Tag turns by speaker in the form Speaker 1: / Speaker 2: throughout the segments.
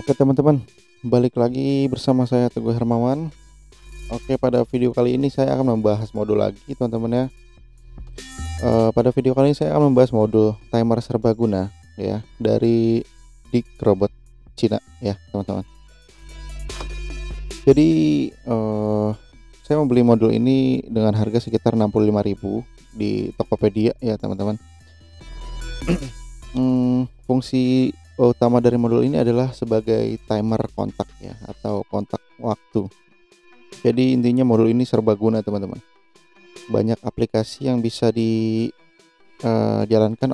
Speaker 1: Oke teman-teman, balik lagi bersama saya Teguh Hermawan. Oke, pada video kali ini saya akan membahas modul lagi teman-teman ya. Pada video kali ini saya akan membahas modul timer serbaguna ya dari Digrobot Cina ya teman-teman. Jadi saya membeli modul ini dengan harga sekitar 65.000 di Tokopedia ya teman-teman. Fungsi utama dari modul ini adalah sebagai timer kontak ya, atau kontak waktu. Jadi intinya modul ini serbaguna teman-teman. Banyak aplikasi yang bisa dijalankan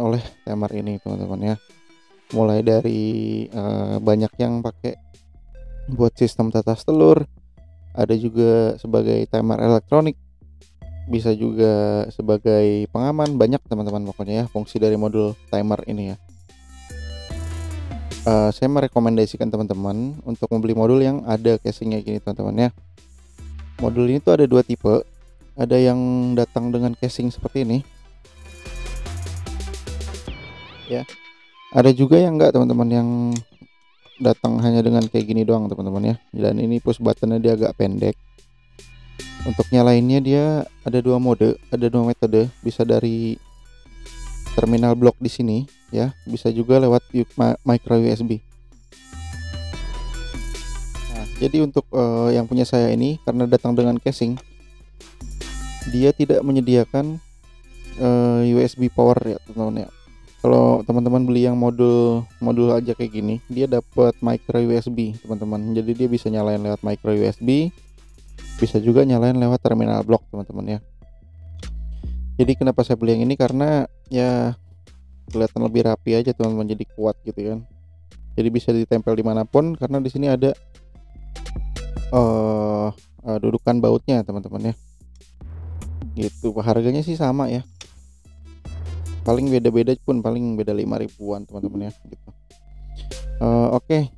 Speaker 1: oleh timer ini teman-teman ya. Mulai dari banyak yang pakai buat sistem tetas telur, ada juga sebagai timer elektronik, bisa juga sebagai pengaman. Banyak teman-teman pokoknya ya fungsi dari modul timer ini ya. Saya merekomendasikan teman-teman untuk membeli modul yang ada casingnya gini teman-teman ya. Modul ini tuh ada dua tipe, ada yang datang dengan casing seperti ini ya, ada juga yang enggak teman-teman, yang datang hanya dengan kayak gini doang teman-teman ya. Dan ini push buttonnya dia agak pendek. Untuk nyalainnya dia ada dua mode, ada dua metode, bisa dari terminal blok di sini ya, bisa juga lewat micro USB. Nah, jadi untuk yang punya saya ini, karena datang dengan casing, dia tidak menyediakan USB power ya teman-teman ya. Kalau teman-teman beli yang modul aja kayak gini, dia dapat micro USB teman-teman. Jadi dia bisa nyalain lewat micro USB, bisa juga nyalain lewat terminal blok teman-teman ya. Jadi kenapa saya beli yang ini, karena ya kelihatan lebih rapi aja teman-teman, jadi kuat gitu kan. Jadi bisa ditempel dimanapun, karena di sini ada dudukan bautnya teman-teman ya. Gitu. Harganya sih sama ya, paling beda-beda pun paling beda 5.000-an teman-teman ya gitu. Oke,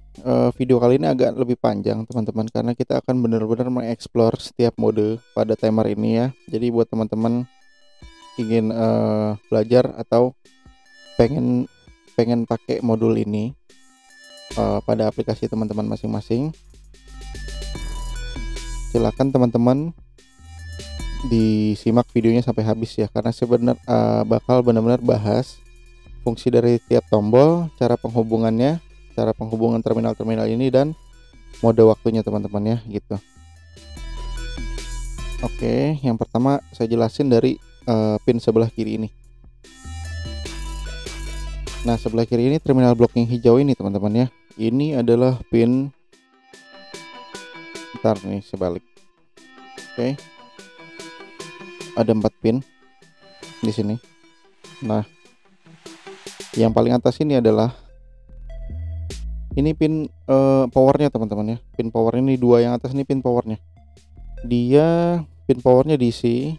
Speaker 1: video kali ini agak lebih panjang teman-teman, karena kita akan benar-benar mengeksplor setiap mode pada timer ini ya. Jadi buat teman-teman ingin belajar atau pengen pakai modul ini pada aplikasi teman-teman masing-masing, silakan teman-teman disimak videonya sampai habis ya, karena sebenarnya bakal benar-benar bahas fungsi dari tiap tombol, cara penghubungannya, cara penghubungan terminal-terminal ini, dan mode waktunya teman-teman ya gitu. Oke, yang pertama saya jelasin dari pin sebelah kiri ini. Nah, sebelah kiri ini terminal blok yang hijau ini teman-teman ya, ini adalah pin, ntar nih sebalik. Oke, ada 4 pin di sini. Nah, yang paling atas ini adalah ini pin powernya teman-teman ya. Pin power ini dua yang atas ini pin powernya. Dia pin powernya DC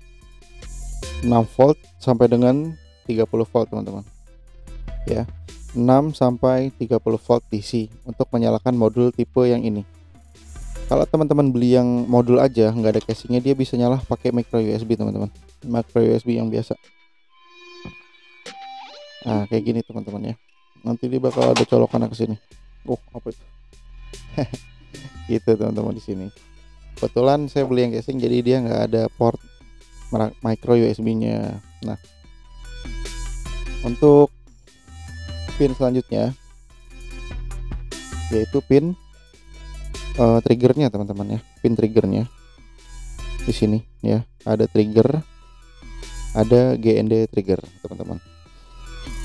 Speaker 1: 6 volt sampai dengan 30 volt teman-teman. Ya, 6 sampai 30 volt DC untuk menyalakan modul tipe yang ini. Kalau teman-teman beli yang modul aja nggak ada casingnya, dia bisa nyala pakai micro USB teman-teman, micro USB yang biasa. Nah, kayak gini teman-teman ya. Nanti dia bakal ada colokan ke sini. Apa itu? Gitu teman-teman di sini. Kebetulan saya beli yang casing, jadi dia nggak ada port micro USB-nya. Nah, untuk pin selanjutnya yaitu pin triggernya teman-teman ya. Pin triggernya di sini ya, ada trigger, ada GND trigger teman-teman.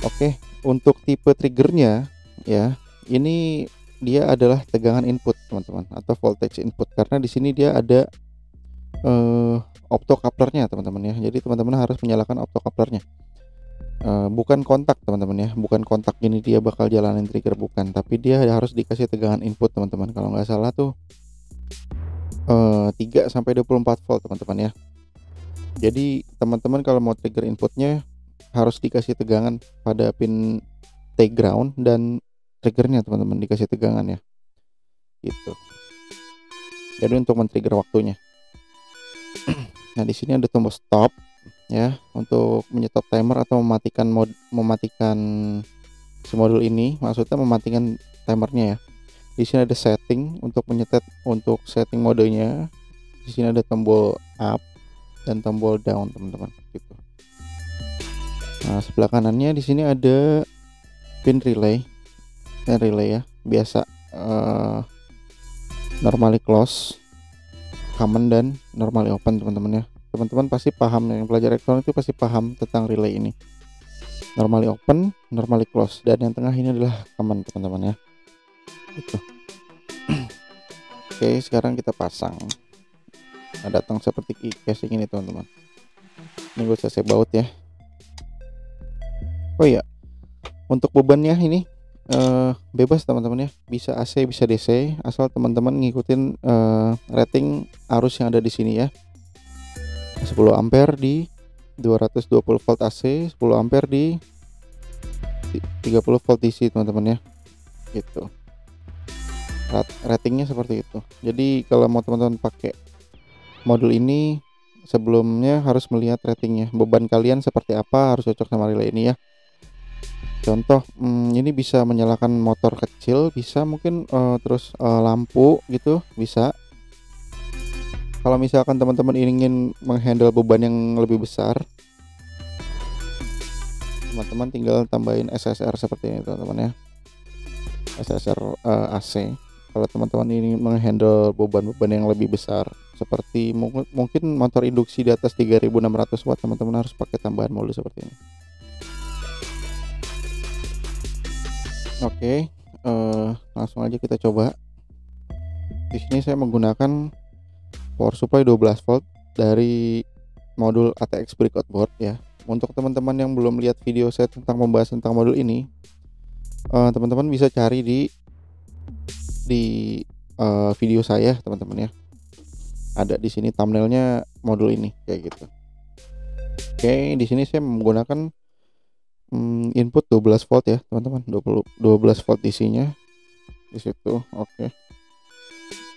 Speaker 1: Oke, untuk tipe triggernya ya, ini dia adalah tegangan input teman-teman, atau voltage input, karena di sini dia ada optocouplernya teman-teman ya. Jadi teman-teman harus menyalakan optocouplernya. Bukan kontak teman-teman ya, bukan kontak ini dia bakal jalanin trigger, bukan, tapi dia harus dikasih tegangan input teman-teman. Kalau nggak salah tuh 3 sampai 24 volt teman-teman ya. Jadi teman-teman kalau mau trigger inputnya harus dikasih tegangan pada pin T ground, dan triggernya teman-teman dikasih tegangan ya gitu. Jadi untuk men-trigger waktunya. Nah, di sini ada tombol stop ya, untuk menyetop timer atau mematikan si modul ini, maksudnya mematikan timernya ya. Di sini ada setting untuk setting modenya. Di sini ada tombol up dan tombol down, teman-teman, gitu. Nah, sebelah kanannya di sini ada pin relay ya, biasa, normally close, common, dan normally open, teman-teman ya. Teman-teman pasti paham, yang belajar elektronik itu pasti paham tentang relay ini. Normally open, normally close, dan yang tengah ini adalah common, teman-teman ya. Gitu. Oke, sekarang kita pasang. Nah, datang seperti casing ini, teman-teman. Ini gue saya baut ya. Oh iya, untuk bebannya ini bebas, teman-teman ya. Bisa AC, bisa DC, asal teman-teman ngikutin rating arus yang ada di sini ya. 10 ampere di 220 volt AC, 10 ampere di 30 volt DC, teman-teman ya. Gitu. Ratingnya seperti itu. Jadi kalau mau teman-teman pakai modul ini, sebelumnya harus melihat ratingnya, beban kalian seperti apa, harus cocok sama relay ini ya. Contoh, ini bisa menyalakan motor kecil, bisa mungkin terus lampu gitu, bisa. Kalau misalkan teman-teman ingin menghandle beban yang lebih besar, teman-teman tinggal tambahin SSR seperti ini, teman-teman ya. SSR AC. Kalau teman-teman ini menghandle beban-beban yang lebih besar, seperti mungkin motor induksi di atas 3600 watt, teman-teman harus pakai tambahan modul seperti ini. Oke, langsung aja kita coba. Di sini saya menggunakan power supply 12 volt dari modul ATX breakout board ya. Untuk teman-teman yang belum lihat video saya tentang membahas tentang modul ini, teman-teman bisa cari di video saya, teman-teman ya. Ada di sini thumbnailnya modul ini kayak gitu. Oke, di sini saya menggunakan input 12 volt ya, teman-teman. 12 volt DC-nya di situ. Oke.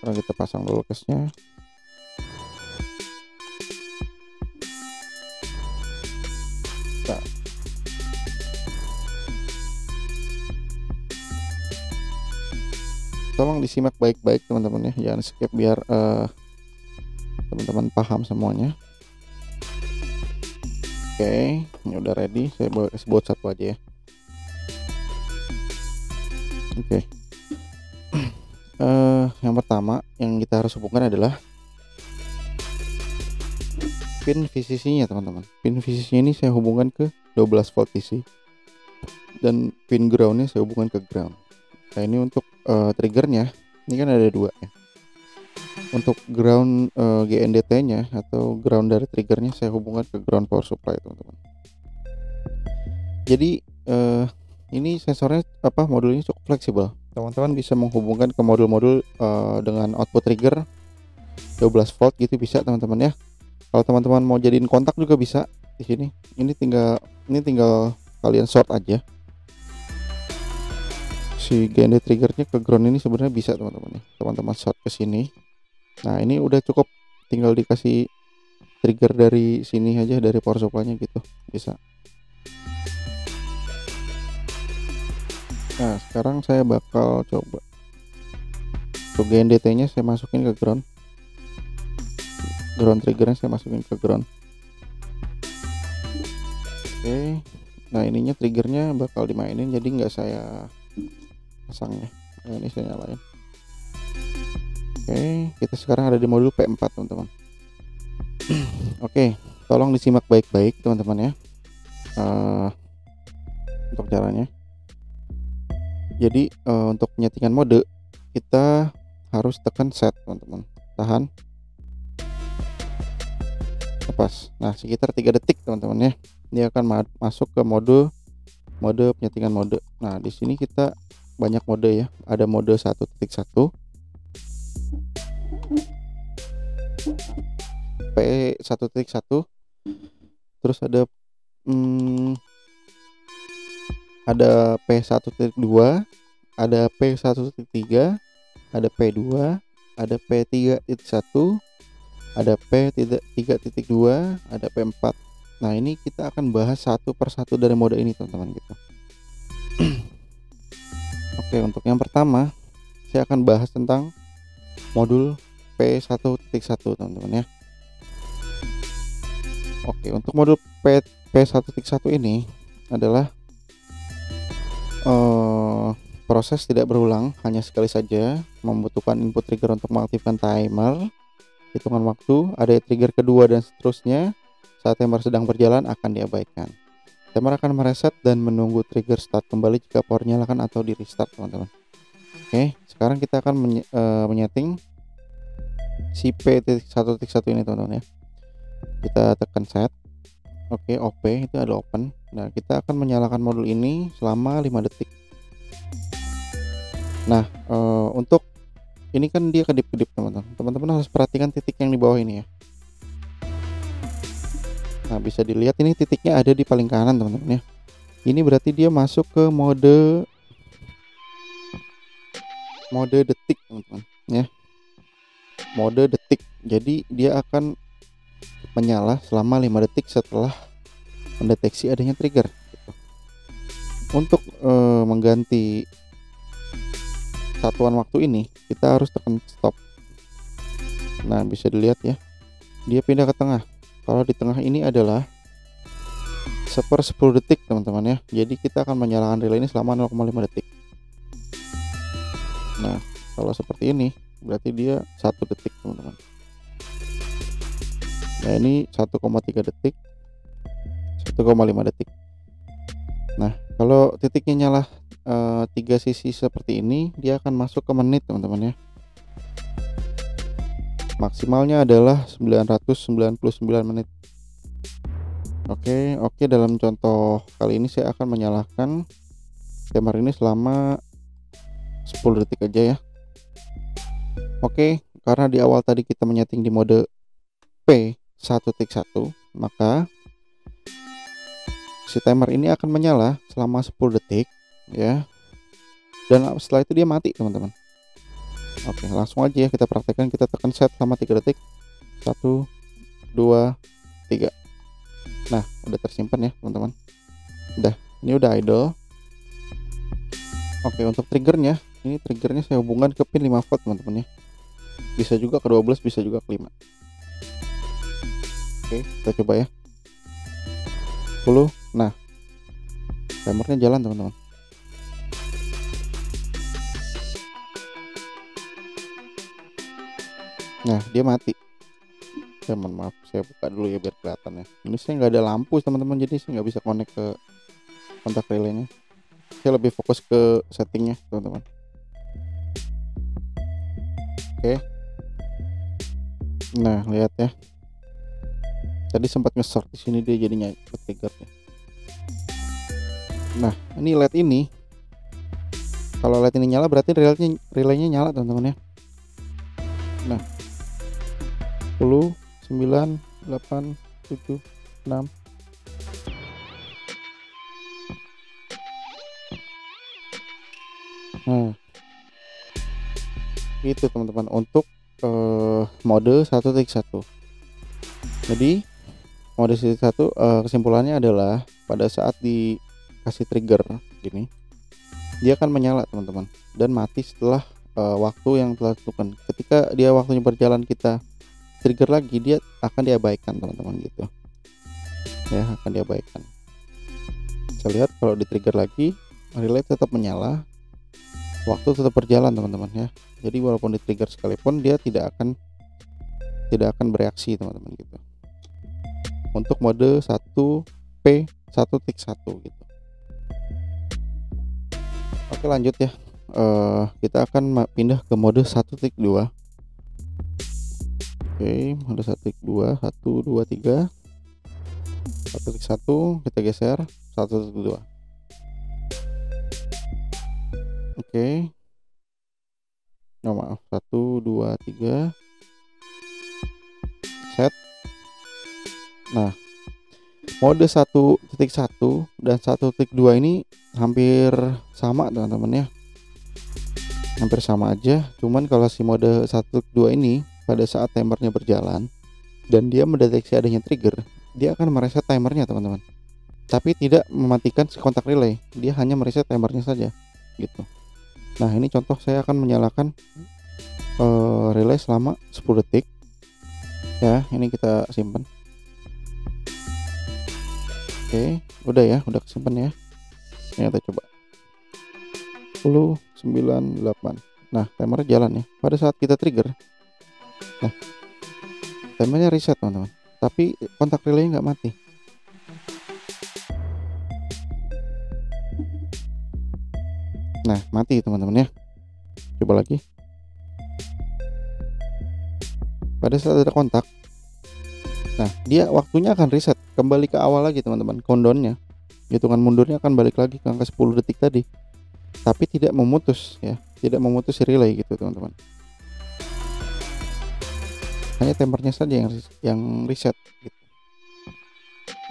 Speaker 1: Sekarang kita pasang dulu case-nya. Nah. Tolong disimak baik-baik, teman-teman ya, jangan skip biar teman-teman paham semuanya. Oke, ini udah ready. Saya buat satu aja ya. Oke. Yang pertama yang kita harus hubungkan adalah pin VCC-nya, teman-teman. Pin VCC ini saya hubungkan ke 12 volt DC, dan pin ground-nya saya hubungkan ke ground. Nah, ini untuk triggernya, ini kan ada dua ya. Untuk ground GNDT-nya atau ground dari triggernya saya hubungkan ke ground power supply, teman-teman. Jadi ini sensornya modul ini cukup fleksibel. Teman-teman bisa menghubungkan ke modul-modul dengan output trigger 12 volt gitu bisa, teman-teman ya. Kalau teman-teman mau jadiin kontak juga bisa di sini. Ini tinggal kalian short aja. Si GND triggernya ke ground ini sebenarnya bisa, teman-teman ya. Teman-teman short ke sini. Nah, ini udah cukup, tinggal dikasih trigger dari sini aja, dari power supply-nya gitu, bisa. Nah, sekarang saya bakal coba untuk GNDT-nya saya masukin ke ground. Ground triggernya saya masukin ke ground. Oke. Nah, ininya triggernya bakal dimainin, jadi nggak saya pasangnya. Nah, ini saya nyalain. Oke, kita sekarang ada di modul P4, teman-teman. Oke, tolong disimak baik-baik, teman-teman ya. Untuk caranya. Jadi untuk penyetingan mode kita harus tekan set, teman-teman. Tahan. Lepas. Nah, sekitar 3 detik, teman-teman ya. Dia akan masuk ke mode penyetingan mode. Nah, di sini kita banyak mode ya. Ada mode 1.1, P1.1, terus ada P1.2, ada P1.3, ada P2, ada P3.1, ada P3.2, ada P4. Nah, ini kita akan bahas satu persatu dari mode ini, teman-teman gitu. Oke, untuk yang pertama saya akan bahas tentang modul P1.1 teman-teman ya. Oke, untuk modul P1.1 ini adalah proses tidak berulang, hanya sekali saja, membutuhkan input trigger untuk mengaktifkan timer, hitungan waktu, ada trigger kedua dan seterusnya. Saat timer sedang berjalan akan diabaikan. Timer akan mereset dan menunggu trigger start kembali jika power nyalakan atau di restart teman-teman. Oke, sekarang kita akan menyeting si P1.1 ini teman-teman ya. Kita tekan set. Oke, OP itu ada open. Nah, kita akan menyalakan modul ini selama 5 detik. Nah, untuk ini kan dia kedip-kedip teman-teman. Teman-teman harus perhatikan titik yang di bawah ini ya. Nah, bisa dilihat ini titiknya ada di paling kanan teman-teman ya. Ini berarti dia masuk ke mode detik teman-teman ya. Mode detik. Jadi dia akan menyala selama 5 detik setelah mendeteksi adanya trigger gitu. Untuk mengganti satuan waktu ini kita harus tekan stop. Nah, bisa dilihat ya, dia pindah ke tengah. Kalau di tengah ini adalah 1/10 detik teman-teman ya. Jadi kita akan menyalakan relay ini selama 0,5 detik. Nah, kalau seperti ini berarti dia 1 detik teman-teman. Nah, ini 1,3 detik, 1,5 detik. Nah, kalau titiknya nyala 3 sisi seperti ini, dia akan masuk ke menit teman-teman ya. Maksimalnya adalah 999 menit. Oke, dalam contoh kali ini saya akan menyalakan timer ini selama 10 detik aja ya. Oke, karena di awal tadi kita menyeting di mode P1.1, maka si timer ini akan menyala selama 10 detik ya. Dan setelah itu dia mati teman-teman. Oke, langsung aja ya kita praktekkan. Kita tekan set selama 3 detik. 1, 2, 3. Nah, udah tersimpan ya teman-teman. Ini udah idle. Oke, untuk triggernya, ini triggernya saya hubungkan ke pin 5 volt teman-teman ya. Bisa juga ke 12, bisa juga ke 5. Oke, kita coba ya. 10. Nah, timernya jalan teman-teman. Nah, dia mati. Mohon maaf, saya buka dulu ya biar kelihatan ya. Ini saya nggak ada lampu teman-teman, jadi saya nggak bisa connect ke kontak relaynya. Saya lebih fokus ke settingnya teman-teman. Oke. Nah, lihat ya. Tadi sempat nge-short di sini, dia jadinya trigger ya. Nah, ini LED ini, kalau LED ini nyala berarti relaynya nyala teman-teman ya. Nah, 10, 9, 8, 7, 6. Nah, itu teman-teman untuk mode 1.1. Jadi mode 1.1 kesimpulannya adalah pada saat dikasih trigger gini, dia akan menyala teman-teman dan mati setelah waktu yang telah ditentukan. Ketika dia waktunya berjalan kita trigger lagi, dia akan diabaikan teman-teman gitu ya, akan diabaikan. Saya lihat kalau di trigger lagi relay tetap menyala, waktu tetap berjalan teman-teman ya. Jadi walaupun di trigger sekalipun dia tidak akan bereaksi teman-teman gitu. Untuk mode 1P1.1 gitu. Oke, lanjut ya. Kita akan pindah ke mode 1.2. Oke, mode 1.2, 1, 2, 3. 1.1 kita geser 1.2. Oke. Oh, maaf, 1, 2, 3. Set. Nah, mode 1.1 dan 1.2 ini hampir sama teman-teman ya. Hampir sama aja, cuman kalau si mode 1.2 ini pada saat timernya berjalan dan dia mendeteksi adanya trigger, dia akan mereset timernya teman-teman. Tapi tidak mematikan si kontak relay, dia hanya mereset timernya saja gitu. Nah, ini contoh saya akan menyalakan relay selama 10 detik ya. Ini kita simpan. Oke, udah ya, udah kesimpan ya. Ini kita coba 10, 9, 8. Nah, timernya jalan ya. Pada saat kita trigger, nah, timernya reset teman-teman, tapi kontak relay nggak mati. Nah, mati teman-teman ya. Coba lagi. Pada saat ada kontak, nah dia waktunya akan reset kembali ke awal lagi teman-teman. Countdownnya, hitungan mundurnya akan balik lagi ke angka 10 detik tadi, tapi tidak memutus ya, tidak memutus relay gitu teman-teman. Hanya timernya saja yang reset gitu.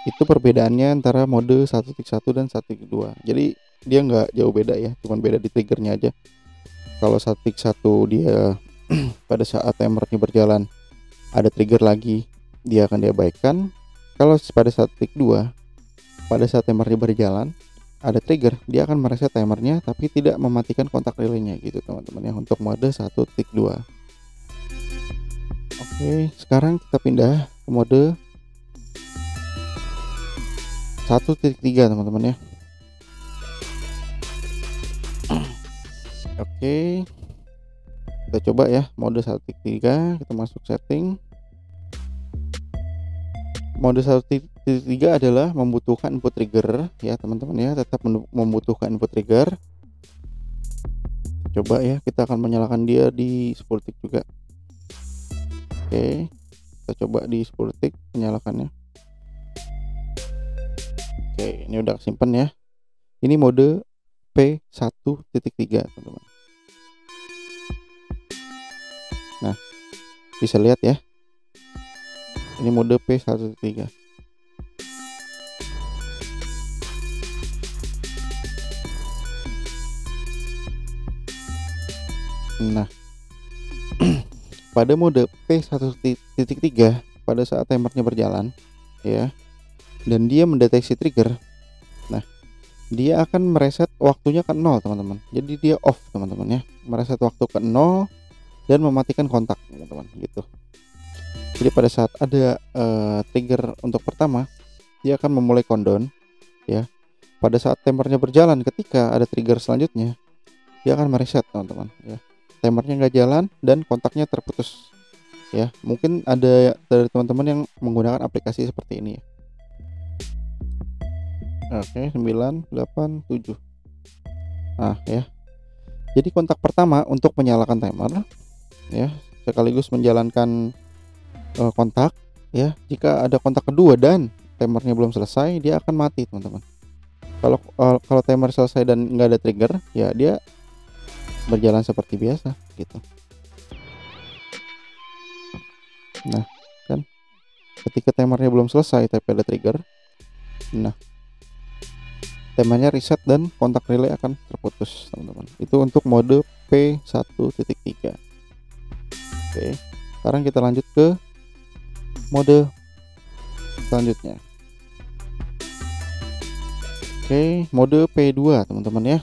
Speaker 1: Itu perbedaannya antara mode 1.1 dan 1.2. Jadi dia nggak jauh beda ya, cuman beda di triggernya aja. Kalau 1.1 dia pada saat timernya berjalan ada trigger lagi, dia akan diabaikan. Kalau pada saat 1.2, pada saat timernya berjalan ada trigger, dia akan mereset timernya tapi tidak mematikan kontak relaynya gitu teman-teman ya, untuk mode 1.2. Oke, sekarang kita pindah ke mode 1.3 teman-teman ya. Oke, kita coba ya mode 1.3. Kita masuk setting. Mode 1.3 adalah membutuhkan input trigger ya teman-teman ya, tetap membutuhkan input trigger. Coba ya, kita akan menyalakan dia di 10 detik juga. Oke, kita coba di 10 detik menyalakannya. Oke, ini udah simpen ya. Ini mode P1.3 teman-teman. Nah, bisa lihat ya, ini mode P1.3. Nah, pada mode P1.3 pada saat timernya berjalan ya, dan dia mendeteksi trigger, nah dia akan mereset waktunya ke 0 teman-teman. Jadi dia off teman-teman ya, mereset waktu ke 0 dan mematikan kontak teman-teman gitu. Jadi pada saat ada trigger untuk pertama, dia akan memulai countdown ya. Pada saat timernya berjalan, ketika ada trigger selanjutnya, dia akan mereset teman-teman ya. Timernya nggak jalan dan kontaknya terputus ya. Mungkin ada dari teman-teman yang menggunakan aplikasi seperti ini ya. Oke, 9, 8, 7. Nah ya, jadi kontak pertama untuk menyalakan timer ya, sekaligus menjalankan kontak ya. Jika ada kontak kedua dan timernya belum selesai, dia akan mati teman-teman. Kalau timer selesai dan nggak ada trigger ya, dia berjalan seperti biasa gitu. Nah kan, ketika timernya belum selesai tapi ada trigger, nah timernya reset dan kontak relay akan terputus teman-teman. Itu untuk mode P1.3. Oke, sekarang kita lanjut ke mode selanjutnya. Oke, mode P2 teman-teman ya.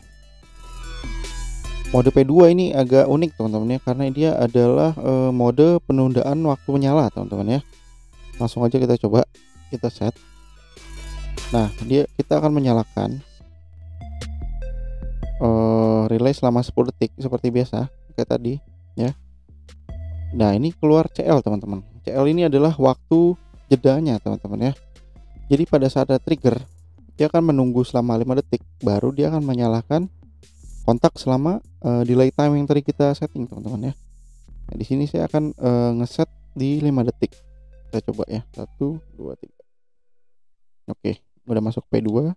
Speaker 1: Mode P2 ini agak unik teman-teman ya, karena dia adalah mode penundaan waktu menyala teman-teman ya. Langsung aja kita coba, kita set. Nah, kita akan menyalakan relay selama 10 detik seperti biasa kayak tadi ya. Nah, ini keluar CL teman-teman. CL ini adalah waktu jedanya teman-teman ya. Jadi pada saat ada trigger, dia akan menunggu selama 5 detik, baru dia akan menyalakan kontak selama delay time yang tadi kita setting teman-teman ya. Nah, di sini saya akan ngeset di 5 detik. Kita coba ya, 1, 2, 3. Oke, udah masuk P2.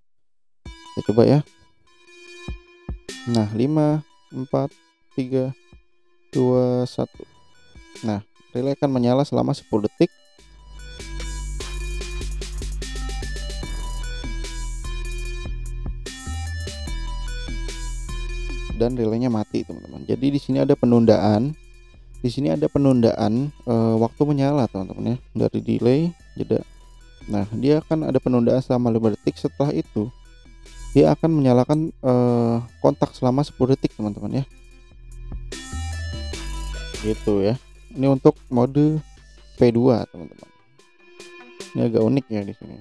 Speaker 1: Kita coba ya. Nah, 5, 4, 3, 2, 1. Nah, relay akan menyala selama 10 detik. Dan relaynya mati teman-teman. Jadi di sini ada penundaan. Di sini ada penundaan waktu menyala teman-teman ya, dari delay jeda. Nah, dia akan ada penundaan selama 5 detik. Setelah itu dia akan menyalakan kontak selama 10 detik teman-teman ya, gitu ya. Ini untuk mode P2 teman-teman. Ini agak unik ya di sini.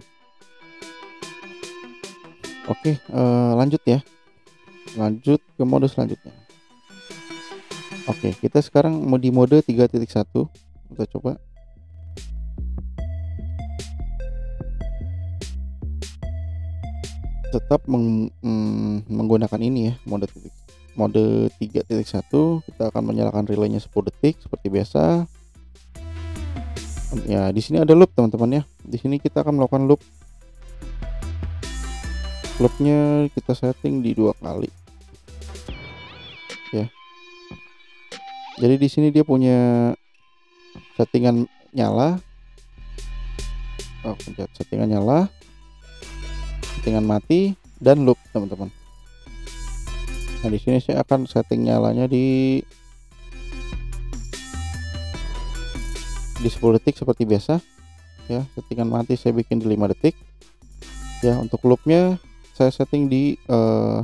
Speaker 1: Oke, lanjut ya. Lanjut ke mode selanjutnya. Oke, kita sekarang mau di mode 3.1. Kita coba. Tetap menggunakan ini ya, mode 3.1. Kita akan menyalakan relaynya 10 detik seperti biasa. Ya, di sini ada loop teman-teman ya. Di sini kita akan melakukan loop. Loopnya kita setting di 2 kali. Ya. Jadi di sini dia punya settingan nyala. Pencet settingan nyala, settingan mati, dan loop teman-teman. Nah, di sini saya akan setting nyalanya di 10 detik seperti biasa ya. Settingan mati saya bikin di 5 detik ya. Untuk loopnya saya setting di 2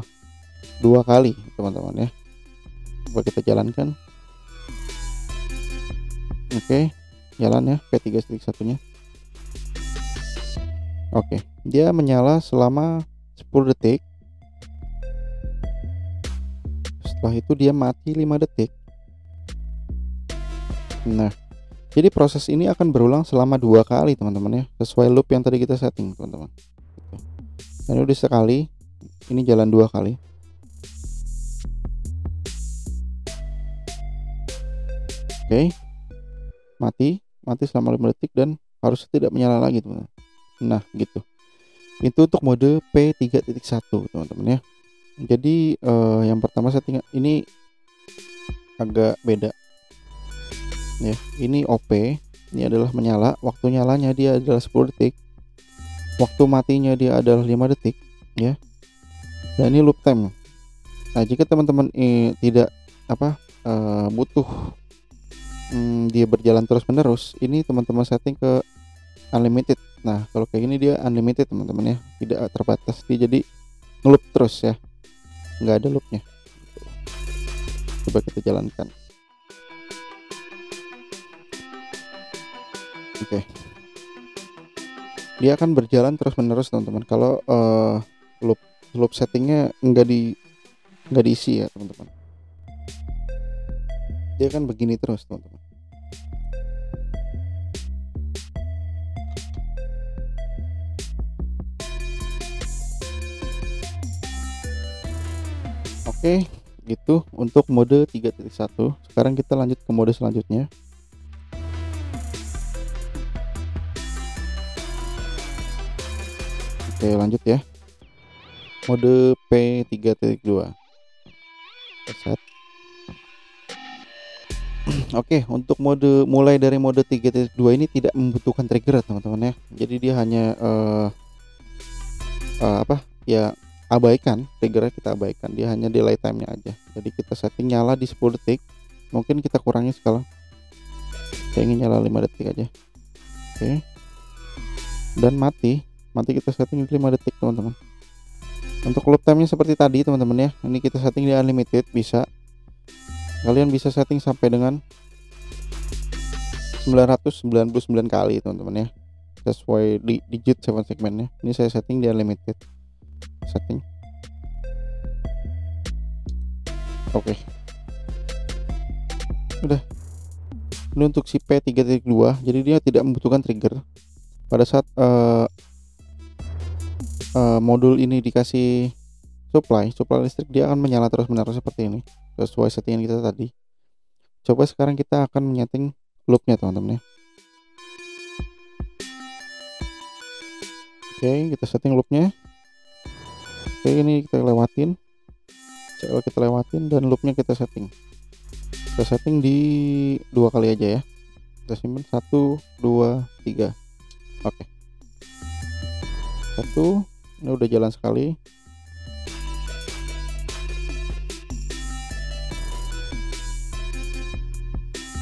Speaker 1: kali teman-teman ya. Coba kita jalankan. Oke, jalan ya P3.1 nya. Oke, dia menyala selama 10 detik. Setelah itu dia mati 5 detik. Nah, jadi proses ini akan berulang selama 2 kali teman-teman ya, sesuai loop yang tadi kita setting teman-teman. Ini udah sekali, ini jalan 2 kali. Oke, mati selama 5 detik dan harus tidak menyala lagi teman-teman. Nah gitu, itu untuk mode P3.1 teman-teman ya. Jadi yang pertama setting ini agak beda ya. Ini OP, ini adalah menyala, waktu nyalanya dia adalah 10 detik, waktu matinya dia adalah 5 detik ya. Dan ini loop time. Nah, jika teman-teman tidak butuh dia berjalan terus menerus, ini teman-teman setting ke unlimited. Nah, kalau kayak gini dia unlimited teman-teman ya, tidak terbatas, dia jadi ngeloop terus ya, nggak ada loopnya. Coba kita jalankan. Oke, dia akan berjalan terus menerus teman-teman. Kalau loop settingnya nggak diisi ya teman-teman, dia akan begini terus teman-teman. Oke, gitu untuk mode 3.1. Sekarang kita lanjut ke mode selanjutnya. Oke, lanjut ya. Mode P3.2. Set. Oke, untuk mulai dari mode 3.2 ini tidak membutuhkan trigger teman-teman ya. Jadi dia hanya abaikan triggernya, kita abaikan, dia hanya delay time-nya aja. Jadi kita setting nyala di 10 detik, mungkin kita kurangi sekarang, saya ingin nyala 5 detik aja. Oke, dan mati kita setting di 5 detik teman-teman. Untuk loop time-nya seperti tadi teman-teman ya, ini kita setting di unlimited, bisa kalian bisa setting sampai dengan 999 kali teman-teman ya, sesuai di digit 7 segmennya. Ini saya setting di unlimited setting. Oke, udah. Ini untuk si P3.2, jadi dia tidak membutuhkan trigger. Pada saat modul ini dikasih supply listrik, dia akan menyala terus menerus seperti ini, sesuai settingan kita tadi. Coba sekarang kita akan menyeting loopnya teman-teman ya. Oke, kita setting loopnya. Oke, ini kita lewatin, dan loopnya kita setting di 2 kali aja ya. Kita simpan 1 2 3. Oke, 1, ini udah jalan sekali.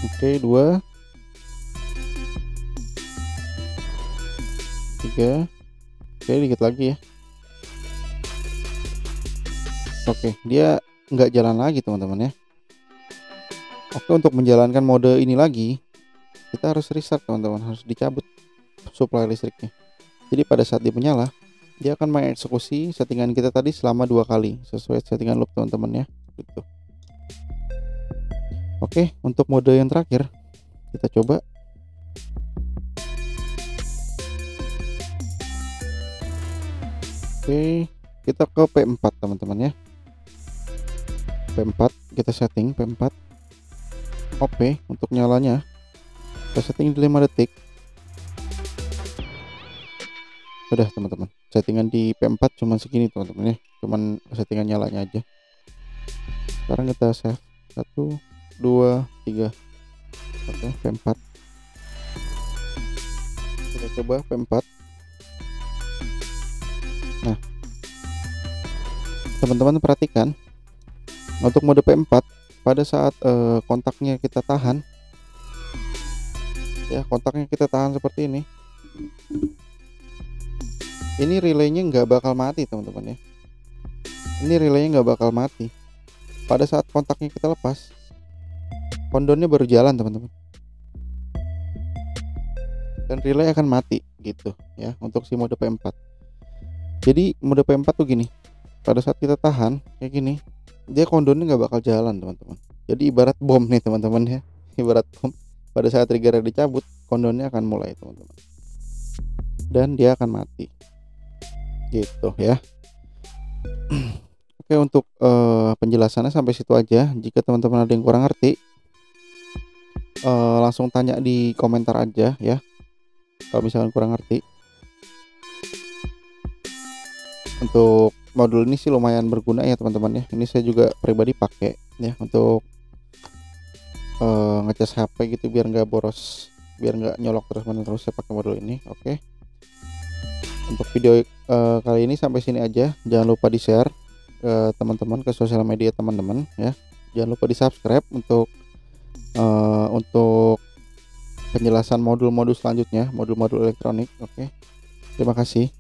Speaker 1: Oke, 2 3. Oke, dikit lagi ya. Oke, dia nggak jalan lagi teman-teman ya. Oke, untuk menjalankan mode ini lagi, kita harus restart teman-teman, harus dicabut suplai listriknya. Jadi pada saat dia menyala, dia akan mengeksekusi settingan kita tadi selama 2 kali sesuai settingan loop teman-teman ya. Gitu. Oke, untuk mode yang terakhir kita coba. Oke, kita ke P4 teman-teman ya. P4 kita setting P4. Oke, untuk nyalanya kita setting di 5 detik. Udah teman-teman, settingan di P4 cuma segini teman-teman ya, cuman settingan nyalanya aja. Sekarang kita save 1 2 3. Oke, P4 kita coba P4. Nah teman-teman perhatikan, untuk mode P4 pada saat kontaknya kita tahan ya, kontaknya kita tahan seperti ini relaynya nggak bakal mati teman-teman ya. Ini relaynya nggak bakal mati. Pada saat kontaknya kita lepas, kondonnya baru jalan teman-teman, dan relay akan mati gitu ya untuk si mode P4. Jadi mode P4 tuh gini, pada saat kita tahan kayak gini, dia kondonnya nggak bakal jalan teman-teman. Jadi ibarat bom nih teman-teman ya, ibarat bom. Pada saat trigger dicabut, kondonnya akan mulai teman-teman, dan dia akan mati gitu ya. Oke, untuk penjelasannya sampai situ aja. Jika teman-teman ada yang kurang ngerti, langsung tanya di komentar aja ya kalau misalkan kurang ngerti. Untuk modul ini sih lumayan berguna ya teman-teman ya. Ini saya juga pribadi pakai ya untuk ngecas HP gitu biar nggak boros, biar nggak nyolok terus-menerus. Saya pakai modul ini. Oke, untuk video kali ini sampai sini aja. Jangan lupa di share ke teman-teman, ke sosial media teman-teman ya. Jangan lupa di subscribe untuk penjelasan modul-modul selanjutnya, modul-modul elektronik. Oke, terima kasih.